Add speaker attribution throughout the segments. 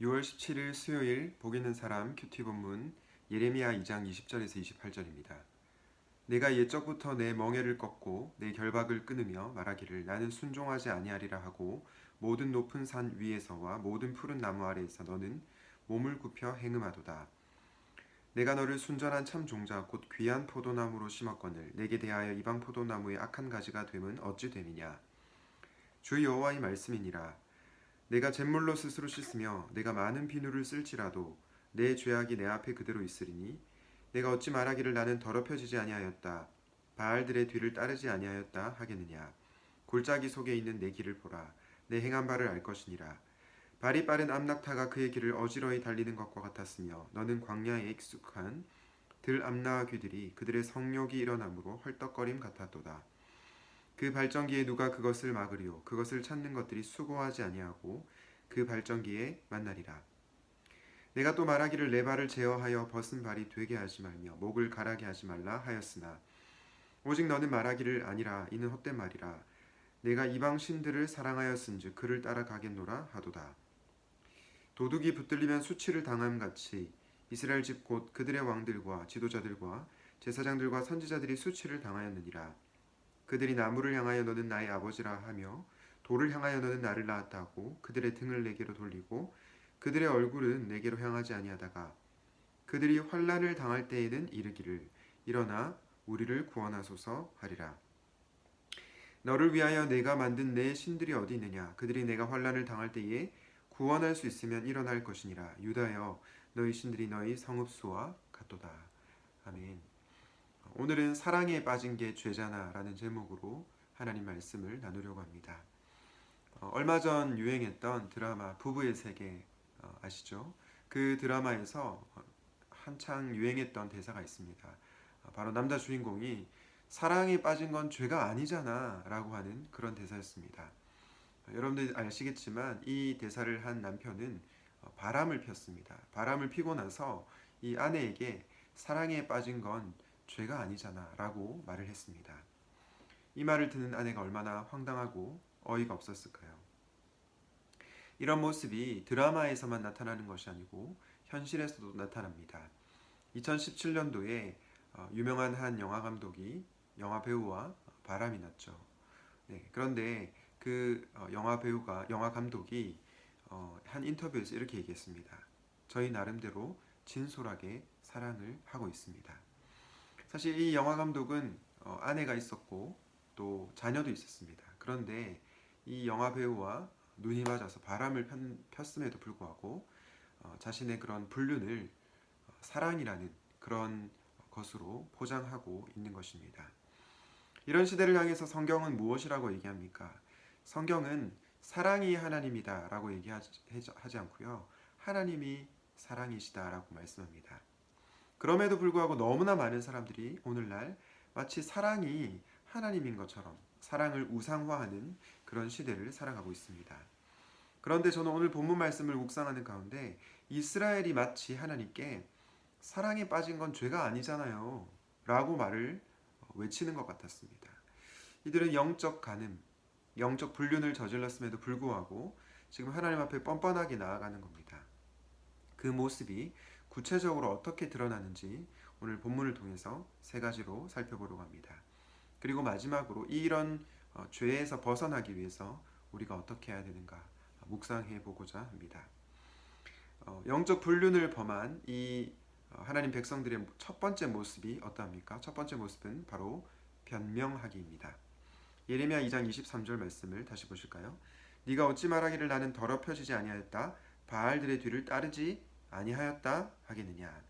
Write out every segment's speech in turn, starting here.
Speaker 1: 6월 17일 수요일 복 있는 사람 큐티 본문 예레미야 2장 20절에서 28절입니다. 내가 옛적부터 내 멍에를 꺾고 내 결박을 끊으며 말하기를 나는 순종하지 아니하리라 하고 모든 높은 산 위에서와 모든 푸른 나무 아래에서 너는 몸을 굽혀 행음하도다. 내가 너를 순전한 참 종자 곧 귀한 포도나무로 심었거늘 내게 대하여 이방 포도나무의 악한 가지가 됨은 어찌 됨이냐. 주 여호와의 말씀이니라. 내가 잿물로 스스로 씻으며 내가 많은 비누를 쓸지라도 내 죄악이 내 앞에 그대로 있으리니 내가 어찌 말하기를 나는 더럽혀지지 아니하였다 바알들의 뒤를 따르지 아니하였다 하겠느냐. 골짜기 속에 있는 내 길을 보라. 내 행한 바를 알 것이니라. 발이 빠른 암낙타가 그의 길을 어지러이 달리는 것과 같았으며 너는 광야에 익숙한 들 암낙 귀들이 그들의 성욕이 일어나므로 헐떡거림 같았도다. 그 발전기에 누가 그것을 막으리요. 그것을 찾는 것들이 수고하지 아니하고 그 발전기에 만나리라. 내가 또 말하기를 내 발을 제어하여 벗은 발이 되게 하지 말며 목을 가라게 하지 말라 하였으나 오직 너는 말하기를 아니라 이는 헛된 말이라. 내가 이방 신들을 사랑하였은즉 그를 따라가겠노라 하도다. 도둑이 붙들리면 수치를 당함같이 이스라엘 집 곧 그들의 왕들과 지도자들과 제사장들과 선지자들이 수치를 당하였느니라. 그들이 나무를 향하여 너는 나의 아버지라 하며 돌을 향하여 너는 나를 낳았다 하고 그들의 등을 내게로 돌리고 그들의 얼굴은 내게로 향하지 아니하다가 그들이 환난을 당할 때에는 이르기를 일어나 우리를 구원하소서 하리라. 너를 위하여 내가 만든 내 신들이 어디 있느냐. 그들이 내가 환난을 당할 때에 구원할 수 있으면 일어날 것이니라. 유다여 너희 신들이 너희 성읍수와 같도다. 아멘. 오늘은 사랑에 빠진 게 죄잖아 라는 제목으로 하나님 말씀을 나누려고 합니다. 얼마 전 유행했던 드라마 부부의 세계 아시죠? 그 드라마에서 한창 유행했던 대사가 있습니다. 바로 남자 주인공이 사랑에 빠진 건 죄가 아니잖아 라고 하는 그런 대사였습니다. 여러분들 아시겠지만 이 대사를 한 남편은 바람을 폈습니다. 바람을 피고 나서 이 아내에게 사랑에 빠진 건 죄가 아니잖아 라고 말을 했습니다. 이 말을 듣는 아내가 얼마나 황당하고 어이가 없었을까요? 이런 모습이 드라마에서만 나타나는 것이 아니고 현실에서도 나타납니다. 2017년도에 유명한 한 영화 감독이 영화 배우와 바람이 났죠. 네, 그런데 그 영화 감독이 한 인터뷰에서 이렇게 얘기했습니다. 저희 나름대로 진솔하게 사랑을 하고 있습니다. 사실 이 영화 감독은 아내가 있었고 또 자녀도 있었습니다. 그런데 이 영화 배우와 눈이 맞아서 바람을 폈음에도 불구하고 자신의 그런 불륜을 사랑이라는 그런 것으로 포장하고 있는 것입니다. 이런 시대를 향해서 성경은 무엇이라고 얘기합니까? 성경은 사랑이 하나님이다 라고 얘기하지 않고요. 하나님이 사랑이시다 라고 말씀합니다. 그럼에도 불구하고 너무나 많은 사람들이 오늘날 마치 사랑이 하나님인 것처럼 사랑을 우상화하는 그런 시대를 살아가고 있습니다. 그런데 저는 오늘 본문 말씀을 묵상하는 가운데 이스라엘이 마치 하나님께 사랑에 빠진 건 죄가 아니잖아요 라고 말을 외치는 것 같았습니다. 이들은 영적 간음, 영적 불륜을 저질렀음에도 불구하고 지금 하나님 앞에 뻔뻔하게 나아가는 겁니다. 그 모습이 구체적으로 어떻게 드러나는지 오늘 본문을 통해서 세 가지로 살펴보려고 합니다. 그리고 마지막으로 이런 죄에서 벗어나기 위해서 우리가 어떻게 해야 되는가 묵상해 보고자 합니다. 영적 불륜을 범한 이 하나님 백성들의 첫 번째 모습이 어떠합니까? 첫 번째 모습은 바로 변명하기입니다. 예레미야 2장 23절 말씀을 다시 보실까요? 네가 어찌 말하기를 나는 더럽혀지지 아니하였다 바알들의 뒤를 따르지 아니하였다 하겠느냐.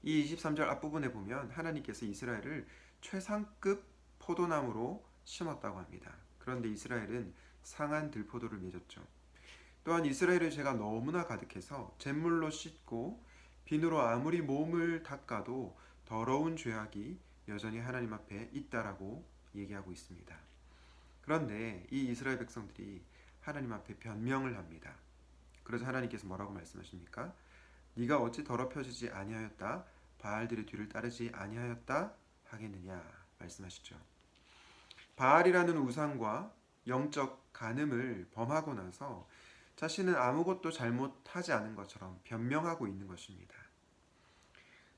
Speaker 1: 이 23절 앞부분에 보면 하나님께서 이스라엘을 최상급 포도나무로 심었다고 합니다. 그런데 이스라엘은 상한 들포도를 맺었죠. 또한 이스라엘의 죄가 너무나 가득해서 잿물로 씻고 비누로 아무리 몸을 닦아도 더러운 죄악이 여전히 하나님 앞에 있다라고 얘기하고 있습니다. 그런데 이 이스라엘 백성들이 하나님 앞에 변명을 합니다. 그래서 하나님께서 뭐라고 말씀하십니까? 네가 어찌 더럽혀지지 아니하였다 바알들의 뒤를 따르지 아니하였다 하겠느냐 말씀하시죠. 바알이라는 우상과 영적 간음을 범하고 나서 자신은 아무것도 잘못하지 않은 것처럼 변명하고 있는 것입니다.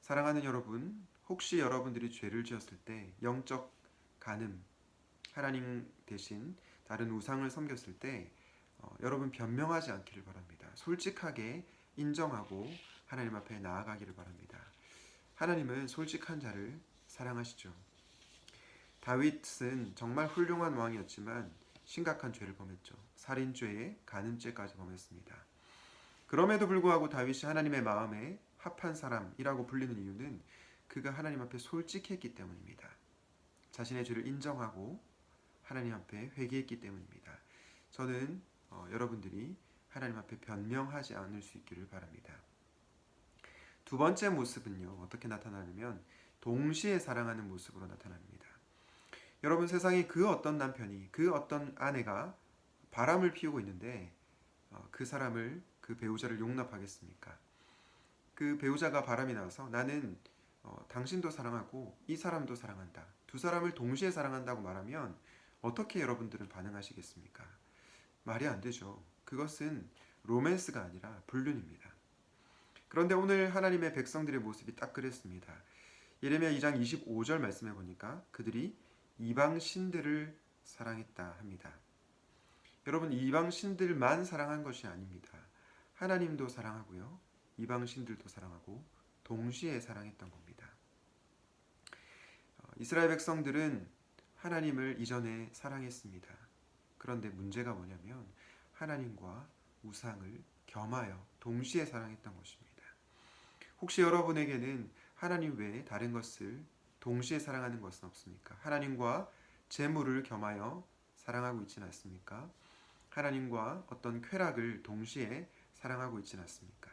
Speaker 1: 사랑하는 여러분, 혹시 여러분들이 죄를 지었을 때 영적 간음, 하나님 대신 다른 우상을 섬겼을 때 여러분 변명하지 않기를 바랍니다. 솔직하게 인정하고 하나님 앞에 나아가기를 바랍니다. 하나님은 솔직한 자를 사랑하시죠. 다윗은 정말 훌륭한 왕이었지만 심각한 죄를 범했죠. 살인죄에 간음죄까지 범했습니다. 그럼에도 불구하고 다윗이 하나님의 마음에 합한 사람이라고 불리는 이유는 그가 하나님 앞에 솔직했기 때문입니다. 자신의 죄를 인정하고 하나님 앞에 회개했기 때문입니다. 저는 여러분들이 하나님 앞에 변명하지 않을 수 있기를 바랍니다. 두 번째 모습은요, 어떻게 나타나냐면 동시에 사랑하는 모습으로 나타납니다. 여러분, 세상에 그 어떤 남편이, 그 어떤 아내가 바람을 피우고 있는데 그 사람을, 그 배우자를 용납하겠습니까? 그 배우자가 바람이 나서 나는 당신도 사랑하고 이 사람도 사랑한다, 두 사람을 동시에 사랑한다고 말하면 어떻게 여러분들은 반응하시겠습니까? 말이 안 되죠. 그것은 로맨스가 아니라 불륜입니다. 그런데 오늘 하나님의 백성들의 모습이 딱 그랬습니다. 예레미야 2장 25절 말씀해 보니까 그들이 이방 신들을 사랑했다 합니다. 여러분, 이방 신들만 사랑한 것이 아닙니다. 하나님도 사랑하고요, 이방 신들도 사랑하고 동시에 사랑했던 겁니다. 이스라엘 백성들은 하나님을 이전에 사랑했습니다. 그런데 문제가 뭐냐면 하나님과 우상을 겸하여 동시에 사랑했던 것입니다. 혹시 여러분에게는 하나님 외에 다른 것을 동시에 사랑하는 것은 없습니까? 하나님과 재물을 겸하여 사랑하고 있지는 않습니까? 하나님과 어떤 쾌락을 동시에 사랑하고 있지는 않습니까?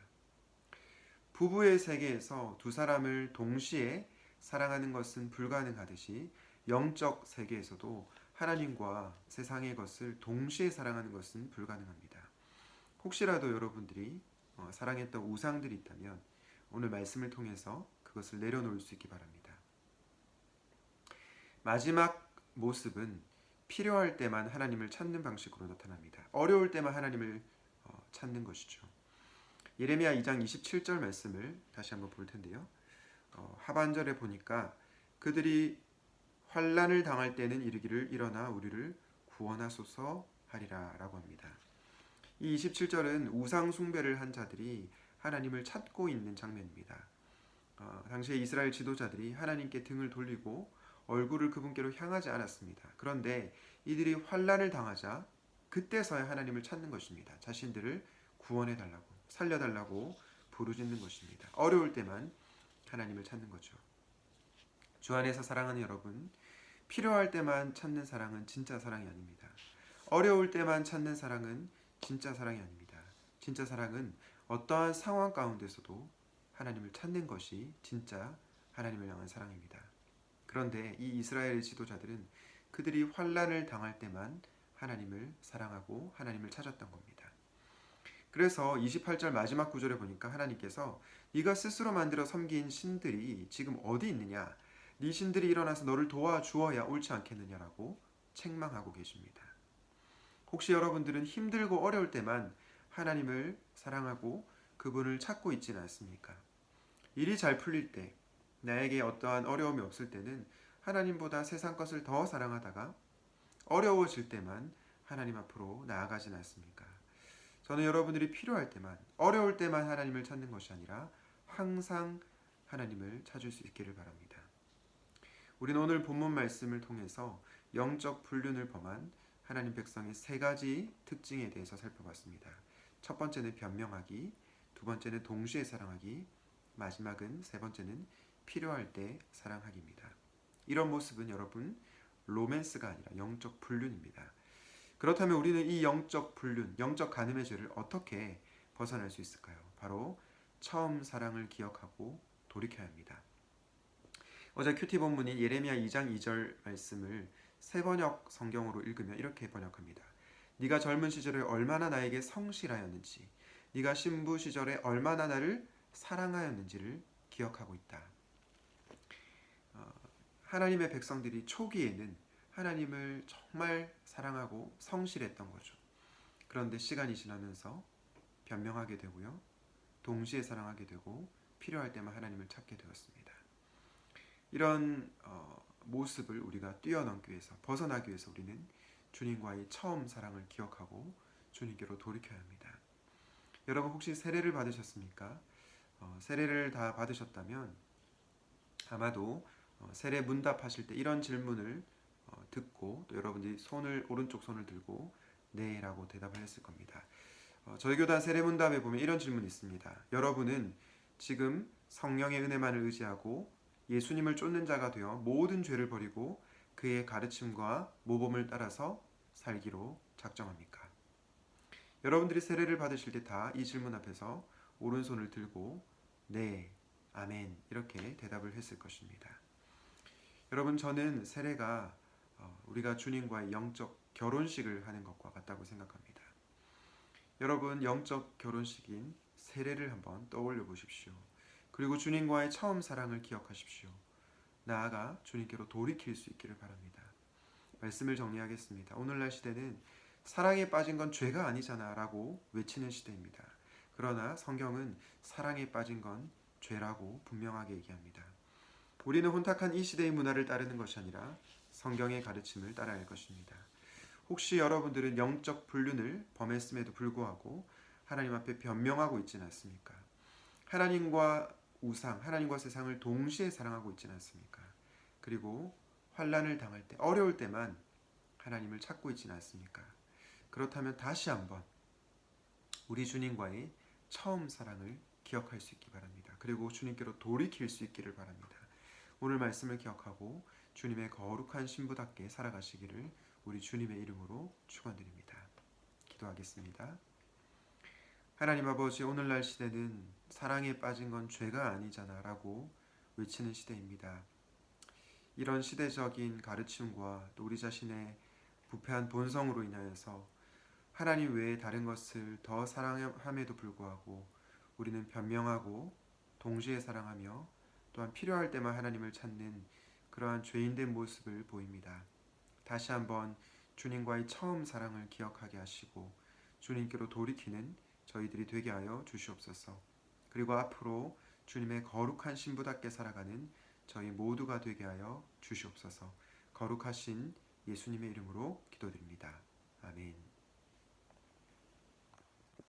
Speaker 1: 부부의 세계에서 두 사람을 동시에 사랑하는 것은 불가능하듯이 영적 세계에서도 하나님과 세상의 것을 동시에 사랑하는 것은 불가능합니다. 혹시라도 여러분들이 사랑했던 우상들이 있다면 오늘 말씀을 통해서 그것을 내려놓을 수 있기 바랍니다. 마지막 모습은 필요할 때만 하나님을 찾는 방식으로 나타납니다. 어려울 때만 하나님을 찾는 것이죠. 예레미야 2장 27절 말씀을 다시 한번 볼 텐데요. 하반절에 보니까 그들이 환난을 당할 때는 이르기를 일어나 우리를 구원하소서 하리라 라고 합니다. 이 27절은 우상 숭배를 한 자들이 하나님을 찾고 있는 장면입니다. 당시에 이스라엘 지도자들이 하나님께 등을 돌리고 얼굴을 그분께로 향하지 않았습니다. 그런데 이들이 환난을 당하자 그때서야 하나님을 찾는 것입니다. 자신들을 구원해달라고, 살려달라고 부르짖는 것입니다. 어려울 때만 하나님을 찾는 거죠. 주 안에서 사랑하는 여러분, 필요할 때만 찾는 사랑은 진짜 사랑이 아닙니다. 어려울 때만 찾는 사랑은 진짜 사랑이 아닙니다. 진짜 사랑은 어떠한 상황 가운데서도 하나님을 찾는 것이 진짜 하나님을 향한 사랑입니다. 그런데 이 이스라엘의 지도자들은 그들이 환난을 당할 때만 하나님을 사랑하고 하나님을 찾았던 겁니다. 그래서 28절 마지막 구절에 보니까 하나님께서 네가 스스로 만들어 섬긴 신들이 지금 어디 있느냐? 네 신들이 일어나서 너를 도와주어야 옳지 않겠느냐라고 책망하고 계십니다. 혹시 여러분들은 힘들고 어려울 때만 하나님을 사랑하고 그분을 찾고 있지는 않습니까? 일이 잘 풀릴 때, 나에게 어떠한 어려움이 없을 때는 하나님보다 세상 것을 더 사랑하다가 어려워질 때만 하나님 앞으로 나아가진 않습니까? 저는 여러분들이 필요할 때만, 어려울 때만 하나님을 찾는 것이 아니라 항상 하나님을 찾을 수 있기를 바랍니다. 우리는 오늘 본문 말씀을 통해서 영적 불륜을 범한 하나님 백성의 세 가지 특징에 대해서 살펴봤습니다. 첫 번째는 변명하기, 두 번째는 동시에 사랑하기, 마지막은 세 번째는 필요할 때 사랑하기입니다. 이런 모습은 여러분 로맨스가 아니라 영적 불륜입니다. 그렇다면 우리는 이 영적 불륜, 영적 간음의 죄를 어떻게 벗어날 수 있을까요? 바로 처음 사랑을 기억하고 돌이켜야 합니다. 어제 큐티 본문인 예레미야 2장 2절 말씀을 새번역 성경으로 읽으면 이렇게 번역합니다. 네가 젊은 시절에 얼마나 나에게 성실하였는지, 네가 신부 시절에 얼마나 나를 사랑하였는지를 기억하고 있다. 하나님의 백성들이 초기에는 하나님을 정말 사랑하고 성실했던 거죠. 그런데 시간이 지나면서 변명하게 되고요. 동시에 사랑하게 되고 필요할 때만 하나님을 찾게 되었습니다. 이런 모습을 우리가 뛰어넘기 위해서, 벗어나기 위해서 우리는 주님과의 처음 사랑을 기억하고 주님께로 돌이켜야 합니다. 여러분 혹시 세례를 받으셨습니까? 세례를 다 받으셨다면 아마도 세례 문답하실 때 이런 질문을 듣고 또 여러분들이 오른쪽 손을 들고 네라고 대답을 했을 겁니다. 저희 교단 세례 문답에 보면 이런 질문이 있습니다. 여러분은 지금 성령의 은혜만을 의지하고 예수님을 쫓는 자가 되어 모든 죄를 버리고 그의 가르침과 모범을 따라서 살기로 작정합니까? 여러분들이 세례를 받으실 때 다 이 질문 앞에서 오른손을 들고 네, 아멘 이렇게 대답을 했을 것입니다. 여러분 저는 세례가 우리가 주님과의 영적 결혼식을 하는 것과 같다고 생각합니다. 여러분 영적 결혼식인 세례를 한번 떠올려 보십시오. 그리고 주님과의 처음 사랑을 기억하십시오. 나아가 주님께로 돌이킬 수 있기를 바랍니다. 말씀을 정리하겠습니다. 오늘날 시대는 사랑에 빠진 건 죄가 아니잖아 라고 외치는 시대입니다. 그러나 성경은 사랑에 빠진 건 죄라고 분명하게 얘기합니다. 우리는 혼탁한 이 시대의 문화를 따르는 것이 아니라 성경의 가르침을 따라야 할 것입니다. 혹시 여러분들은 영적 불륜을 범했음에도 불구하고 하나님 앞에 변명하고 있지는 않습니까? 하나님과 우상, 하나님과 세상을 동시에 사랑하고 있지는 않습니까? 그리고 환난을 당할 때, 어려울 때만 하나님을 찾고 있지는 않습니까? 그렇다면 다시 한번 우리 주님과의 처음 사랑을 기억할 수 있기 바랍니다. 그리고 주님께로 돌이킬 수 있기를 바랍니다. 오늘 말씀을 기억하고 주님의 거룩한 신부답게 살아가시기를 우리 주님의 이름으로 축원드립니다. 기도하겠습니다. 하나님 아버지, 오늘날 시대는 사랑에 빠진 건 죄가 아니잖아 라고 외치는 시대입니다. 이런 시대적인 가르침과 또 우리 자신의 부패한 본성으로 인하여서 하나님 외에 다른 것을 더 사랑함에도 불구하고 우리는 변명하고 동시에 사랑하며 또한 필요할 때만 하나님을 찾는 그러한 죄인된 모습을 보입니다. 다시 한번 주님과의 처음 사랑을 기억하게 하시고 주님께로 돌이키는 저희들이 되게 하여 주시옵소서. 그리고 앞으로 주님의 거룩한 신부답게 살아가는 저희 모두가 되게 하여 주시옵소서. 거룩하신 예수님의 이름으로 기도드립니다. 아멘.